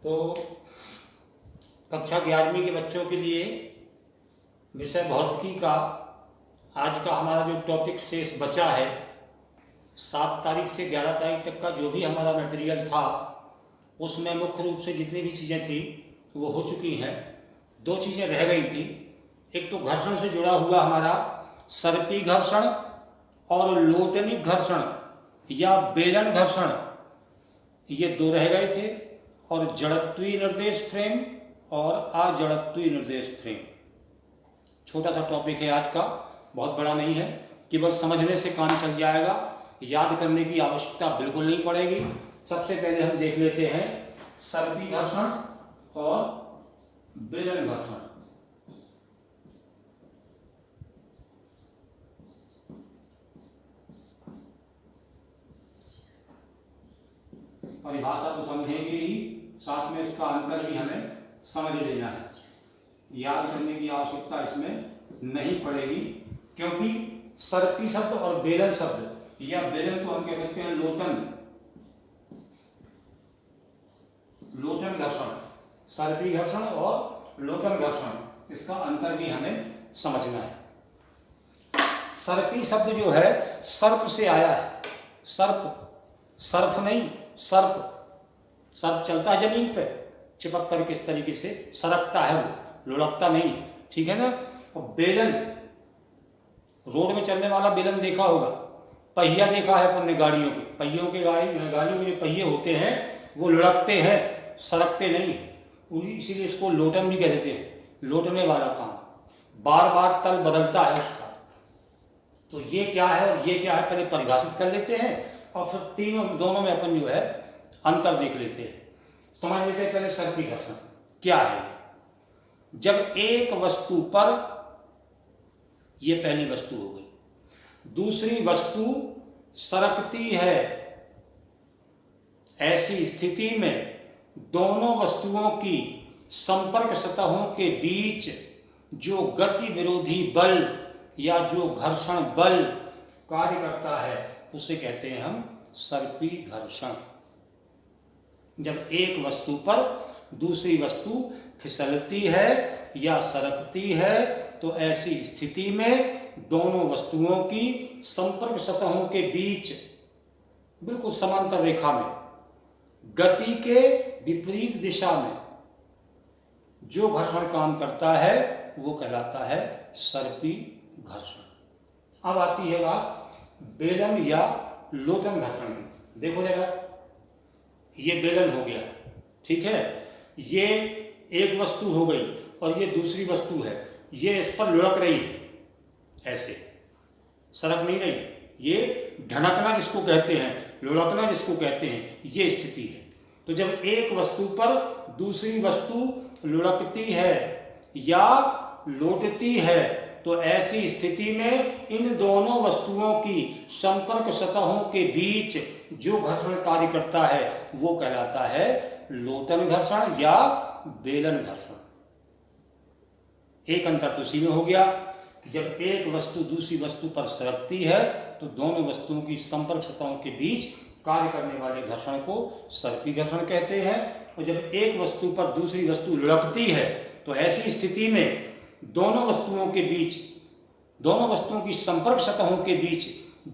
तो कक्षा 11वीं के बच्चों के लिए विषय भौतिकी का आज का हमारा जो टॉपिक शेष बचा है, 7 तारीख से 11 तारीख तक का जो भी हमारा मटेरियल था उसमें मुख्य रूप से जितनी भी चीज़ें थी वो हो चुकी हैं। 2 चीज़ें रह गई थी। एक तो घर्षण से जुड़ा हुआ हमारा सर्पी घर्षण और लोतनिक घर्षण या बेलन घर्षण, ये 2 रह गए थे। और जड़त्वीय निर्देश फ्रेम और अजड़त्वीय निर्देश फ्रेम। छोटा सा टॉपिक है आज का, बहुत बड़ा नहीं है, केवल समझने से काम चल जाएगा, याद करने की आवश्यकता बिल्कुल नहीं पड़ेगी। सबसे पहले हम देख लेते हैं सर्पी घर्षण और बेलन घर्षण। परिभाषा तो समझेंगे ही, साथ में इसका अंतर भी हमें समझ लेना है। याद करने की आवश्यकता इसमें नहीं पड़ेगी, क्योंकि सर्पी शब्द और बेलन शब्द, या बेलन को हम कह सकते हैं लोतन घर्षण, सर्पी घर्षण और लोतन घर्षण, इसका अंतर भी हमें समझना है। सर्पी शब्द जो है सर्प से आया है। सर्फ नहीं, सर्प चलता है जमीन पे, चिपक कर किस तरीके से सरकता है, वो लुढ़कता नहीं है, ठीक है ना। और बेलन, रोड में चलने वाला बेलन देखा होगा, पहिया देखा है अपन ने गाड़ियों के, गाड़ियों के जो पहिए होते हैं वो लुढ़कते हैं, सरकते नहीं है, इसीलिए इसको लोटन भी कह देते हैं, लोटने वाला काम, बार बार तल बदलता है उसका। तो ये क्या है और ये क्या है पहले परिभाषित कर लेते हैं और फिर दोनों में अपन जो है अंतर देख लेते हैं, समझ लेते हैं। पहले सर्पी घर्षण क्या है। जब एक वस्तु पर, यह पहली वस्तु हो गई, दूसरी वस्तु सरकती है, ऐसी स्थिति में दोनों वस्तुओं की संपर्क सतहों के बीच जो गति विरोधी बल या जो घर्षण बल कार्य करता है उसे कहते हैं हम सर्पी घर्षण। जब एक वस्तु पर दूसरी वस्तु फिसलती है या सरकती है तो ऐसी स्थिति में दोनों वस्तुओं की संपर्क सतहों के बीच बिल्कुल समांतर रेखा में गति के विपरीत दिशा में जो घर्षण काम करता है वो कहलाता है सर्पी घर्षण। अब आती है बात बेलन या लोतन घर्षण की। देखो जरा, ये बेलन हो गया, ठीक है, ये एक वस्तु हो गई और ये दूसरी वस्तु है, ये इस पर लुढ़क रही है, ऐसे सरक नहीं रही, ये ढनकना जिसको कहते हैं, लुढ़कना जिसको कहते हैं, ये स्थिति है। तो जब एक वस्तु पर दूसरी वस्तु लुढ़कती है या लोटती है तो ऐसी स्थिति में इन दोनों वस्तुओं की संपर्क सतहों के बीच जो घर्षण कार्य करता है वो कहलाता है लोतन घर्षण या बेलन घर्षण। एक अंतर तो इसी में हो गया कि जब एक वस्तु दूसरी वस्तु पर सरकती है तो दोनों वस्तुओं की संपर्क सतहों के बीच कार्य करने वाले घर्षण को सर्पी घर्षण कहते हैं। और जब एक वस्तु पर दूसरी वस्तु लुढ़कती है तो ऐसी स्थिति में दोनों वस्तुओं की संपर्क सतहों के बीच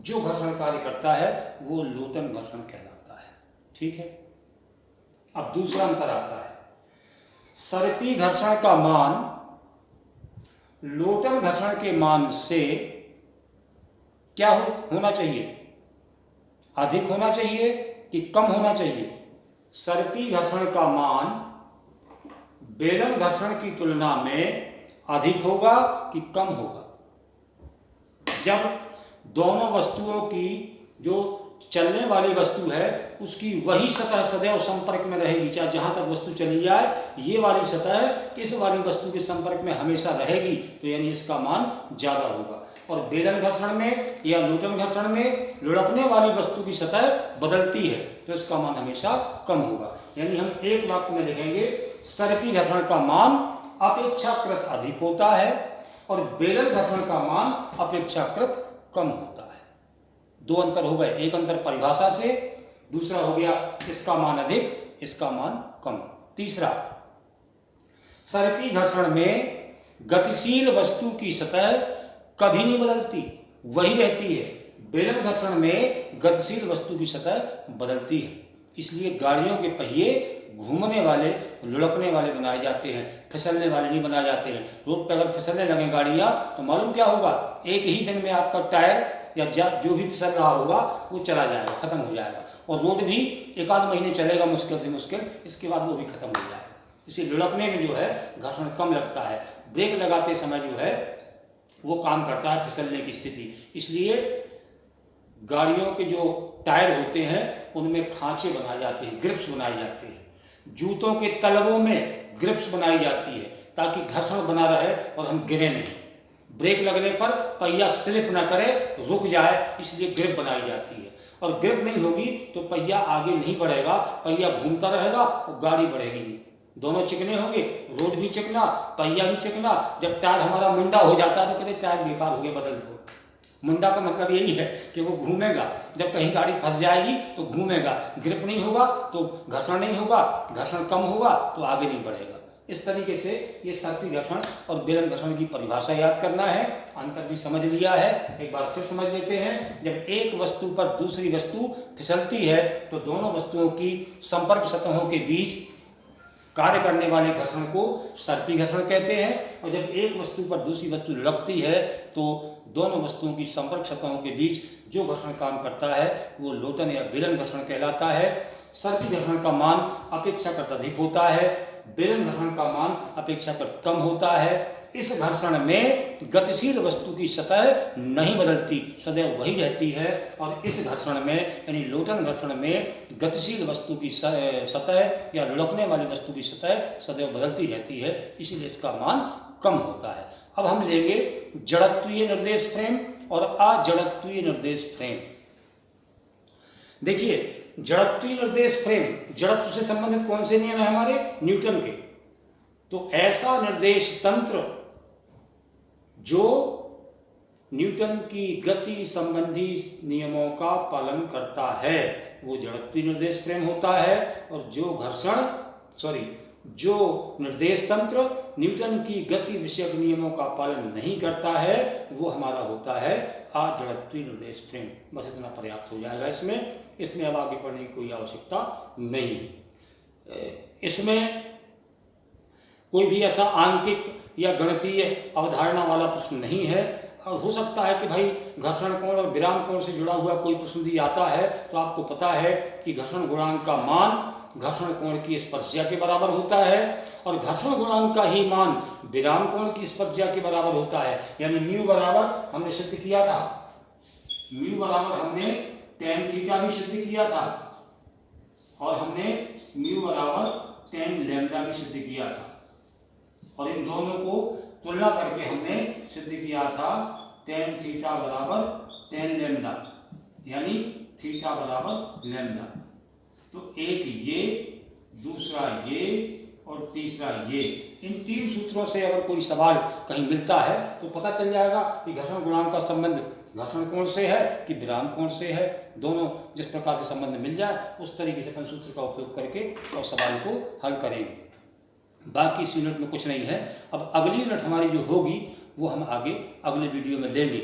जो घर्षण कार्य करता है वो लोतन घर्षण कहलाता है, ठीक है। अब दूसरा अंतर आता है, सर्पी घर्षण का मान लोतन घर्षण के मान से क्या होना चाहिए, अधिक होना चाहिए कि कम होना चाहिए। सर्पी घर्षण का मान बेलन घर्षण की तुलना में अधिक होगा कि कम होगा। जब दोनों वस्तुओं की जो चलने वाली वस्तु है उसकी वही सतह सदैव संपर्क में रहेगी, चाहे जहां तक वस्तु चली जाए ये वाली सतह इस वाली वस्तु के संपर्क में हमेशा रहेगी, तो यानी इसका मान ज्यादा होगा। और बेलन घर्षण में या लोतन घर्षण में लुढ़कने वाली वस्तु की सतह बदलती है तो इसका मान हमेशा कम होगा। यानी हम एक वाक्य में लिखेंगे सर्पी घर्षण का मान अपेक्षाकृत अधिक होता है और बेलन घर्षण का मान अपेक्षाकृत कम होता है। 2 अंतर हो गए, एक अंतर परिभाषा से, दूसरा हो गया इसका मान अधिक इसका मान कम। तीसरा, सर्पी घर्षण में गतिशील वस्तु की सतह कभी नहीं बदलती, वही रहती है। बेलन घर्षण में गतिशील वस्तु की सतह बदलती है। इसलिए गाड़ियों के पहिए घूमने वाले, लुढ़कने वाले बनाए जाते हैं, फिसलने वाले नहीं बनाए जाते हैं। रोड पर अगर फिसलने लगे गाड़ियाँ तो मालूम क्या होगा, एक ही दिन में आपका टायर या जो भी फिसल रहा होगा वो चला जाएगा, खत्म हो जाएगा। और रोड भी एक आध महीने चलेगा मुश्किल से मुश्किल, इसके बाद वो भी खत्म हो जाएगा। इसे लुढ़कने में जो है घर्षण कम लगता है। ब्रेक लगाते समय जो है वो काम करता है फिसलने की स्थिति। इसलिए गाड़ियों के जो टायर होते हैं उनमें खांचे बनाए जाते हैं, ग्रिप्स बनाए जाते हैं। जूतों के तलवों में ग्रिप्स बनाई जाती है ताकि घर्षण बना रहे और हम गिरे नहीं। ब्रेक लगने पर पहिया स्लिप ना करे, रुक जाए, इसलिए ग्रिप बनाई जाती है। और ग्रिप नहीं होगी तो पहिया आगे नहीं बढ़ेगा, पहिया घूमता रहेगा और गाड़ी बढ़ेगी नहीं। दोनों चिकने होंगे, रोड भी चिकना, पहिया भी चिकना। जब टायर हमारा मुंडा हो जाता है तो कहते टायर बेकार हो गया, बदल दो। मुंडा का मतलब यही है कि वो घूमेगा, जब कहीं गाड़ी फंस जाएगी तो घूमेगा। ग्रिप नहीं होगा तो घर्षण नहीं होगा, घर्षण कम होगा तो आगे नहीं बढ़ेगा। इस तरीके से ये सर्पी घर्षण और बेलन घर्षण की परिभाषा याद करना है। अंतर भी समझ लिया है, एक बार फिर समझ लेते हैं। जब एक वस्तु पर दूसरी वस्तु फिसलती है तो दोनों वस्तुओं की संपर्क सतहों के बीच कार्य करने वाले घर्षण को सर्पी घर्षण कहते हैं। और जब एक वस्तु पर दूसरी वस्तु लुढ़कती है तो दोनों वस्तुओं की संपर्क सतहों के बीच जो घर्षण काम करता है वो लोटन या बेलन घर्षण कहलाता है। सर्पी घर्षण का मान अपेक्षाकृत अधिक होता है, बेलन घर्षण का मान अपेक्षाकृत कम होता है। इस घर्षण में गतिशील वस्तु की सतह नहीं बदलती, सदैव वही रहती है। और इस घर्षण में यानी लोटन घर्षण में गतिशील वस्तु की सतह या लुढ़कने वाली वस्तु की सतह सदैव बदलती रहती है, इसीलिए इसका मान कम होता है। अब हम लेंगे जड़त्वीय निर्देश फ्रेम और अजड़त्वीय निर्देश फ्रेम। देखिए, जड़त्वीय निर्देश फ्रेम, जड़त्व से संबंधित कौन से नियम है हमारे? न्यूटन के। तो ऐसा निर्देश तंत्र जो न्यूटन की गति संबंधी नियमों का पालन करता है वो जड़त्वीय निर्देश फ्रेम होता है। और जो निर्देश तंत्र न्यूटन की गति विषयक नियमों का पालन नहीं करता है वो हमारा होता है अजड़त्वीय निर्देश फ्रेम। बस इतना पर्याप्त हो जाएगा। इसमें अब आगे पढ़ने की कोई आवश्यकता नहीं। इसमें कोई भी ऐसा आंकिक या गणितीय अवधारणा वाला प्रश्न नहीं है। और हो सकता है कि भाई घर्षण कोण और विराम कोण से जुड़ा हुआ कोई प्रश्न भी आता है तो आपको पता है कि घर्षण गुणांक का मान घर्षण कोण की स्पर्शज्या के बराबर होता है और घर्षण गुणांक का ही मान विराम कोण की स्पर्शज्या के बराबर होता है। यानी म्यू बराबर हमने सिद्ध किया था, म्यू बराबर हमने tan थीटा भी सिद्ध किया था और हमने म्यू बराबर tan लैम्डा भी सिद्ध किया था। और इन दोनों को तुलना करके हमने सिद्ध किया था tan थीटा बराबर tan लैम्डा, यानी थीटा बराबर लैम्डा। तो एक ये, दूसरा ये और तीसरा ये, इन तीन सूत्रों से अगर कोई सवाल कहीं मिलता है तो पता चल जाएगा कि घर्षण गुणांक का संबंध घर्षण कोण से है कि विराम कोण से है। दोनों जिस प्रकार से संबंध मिल जाए उस तरीके से अपन सूत्र का उपयोग करके और सवाल को हल करेंगे। बाकी इस यूनिट में कुछ नहीं है। अब अगली यूनिट हमारी जो होगी वो हम आगे अगले वीडियो में लेंगे।